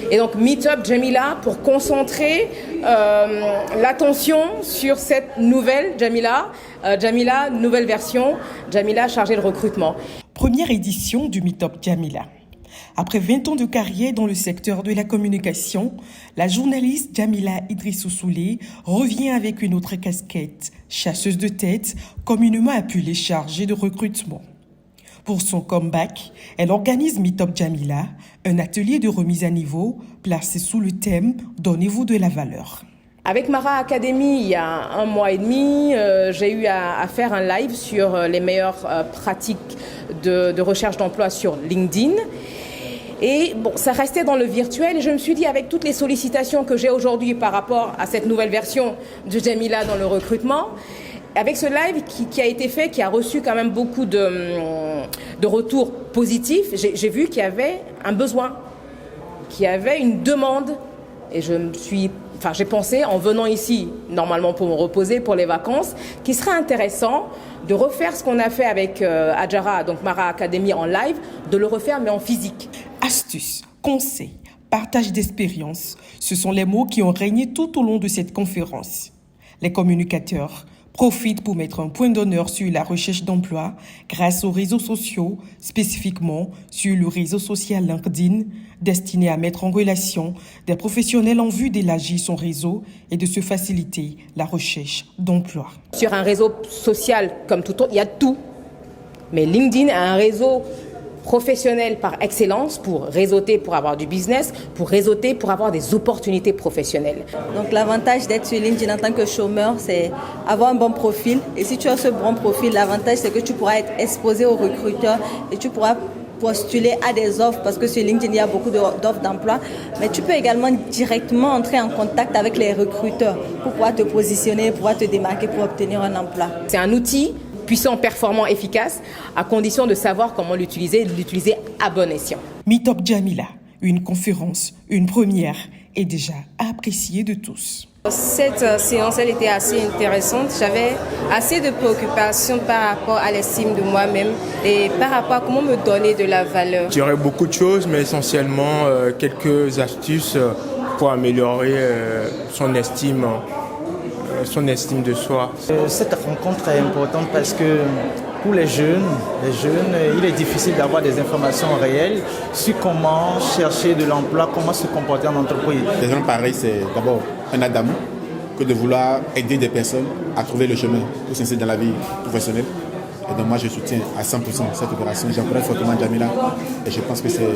Et donc Meetup Jamila pour concentrer l'attention sur cette nouvelle Jamila, Jamila nouvelle version, Jamila chargée de recrutement. Première édition du Meetup Jamila. Après 20 ans de carrière dans le secteur de la communication, la journaliste Jamila Idrissou Souley revient avec une autre casquette, chasseuse de tête, communément appelée chargée de recrutement. Pour son comeback, elle organise Meetup Jamila, un atelier de remise à niveau placé sous le thème « Donnez-vous de la valeur ». Avec Mara Academy, il y a 1 mois et demi, j'ai eu à faire un live sur les meilleures pratiques de recherche d'emploi sur LinkedIn. Et bon, ça restait dans le virtuel et je me suis dit, avec toutes les sollicitations que j'ai aujourd'hui par rapport à cette nouvelle version de Jamila dans le recrutement, avec ce live qui a été fait, qui a reçu quand même beaucoup de retours positifs, j'ai vu qu'il y avait un besoin, qu'il y avait une demande. Et j'ai pensé, en venant ici, normalement pour me reposer, pour les vacances, qu'il serait intéressant de refaire ce qu'on a fait avec Adjara, donc Mara Academy en live, de le refaire mais en physique. Astuces, conseils, partage d'expériences, ce sont les mots qui ont régné tout au long de cette conférence. Les communicateurs profitent pour mettre un point d'honneur sur la recherche d'emploi grâce aux réseaux sociaux, spécifiquement sur le réseau social LinkedIn, destiné à mettre en relation des professionnels en vue d'élargir son réseau et de se faciliter la recherche d'emploi. Sur un réseau social comme tout autre, il y a tout. Mais LinkedIn a un réseau professionnel par excellence pour réseauter, pour avoir du business, pour réseauter, pour avoir des opportunités professionnelles. Donc l'avantage d'être sur LinkedIn en tant que chômeur, c'est avoir un bon profil. Et si tu as ce bon profil, l'avantage c'est que tu pourras être exposé aux recruteurs et tu pourras postuler à des offres parce que sur LinkedIn, il y a beaucoup d'offres d'emploi. Mais tu peux également directement entrer en contact avec les recruteurs pour pouvoir te positionner, pour pouvoir te démarquer, pour obtenir un emploi. C'est un outil puissant, performant, efficace, à condition de savoir comment l'utiliser et de l'utiliser à bon escient. Meetup Jamila, une conférence, une première, est déjà appréciée de tous. Cette séance, elle était assez intéressante. J'avais assez de préoccupations par rapport à l'estime de moi-même et par rapport à comment me donner de la valeur. Je dirais beaucoup de choses, mais essentiellement quelques astuces pour améliorer son estime de soi. Cette rencontre est importante parce que pour les jeunes, il est difficile d'avoir des informations réelles sur comment chercher de l'emploi, comment se comporter en entreprise. Des gens pareils, c'est d'abord un art d'amour que de vouloir aider des personnes à trouver le chemin pour s'inscrire dans la vie professionnelle. Et donc moi, je soutiens à 100% cette opération. J'encourage fortement Jamila et je pense que c'est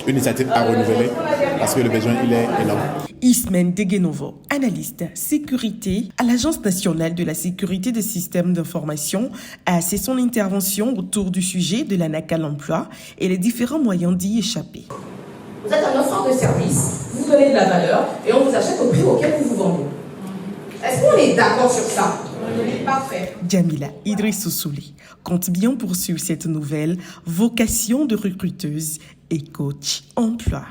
une initiative à renouveler parce que le besoin, il est énorme. Ismène Deguenovo, analyste sécurité à l'Agence nationale de la sécurité des systèmes d'information, a assez son intervention autour du sujet de la NAC à l'emploi et les différents moyens d'y échapper. Vous êtes un offreur de service, vous donnez de la valeur et on vous achète au prix auquel vous vous vendez. Est-ce qu'on est d'accord sur ça? Parfait. Jamila Idrissou Souley compte bien poursuivre cette nouvelle vocation de recruteuse et coach emploi.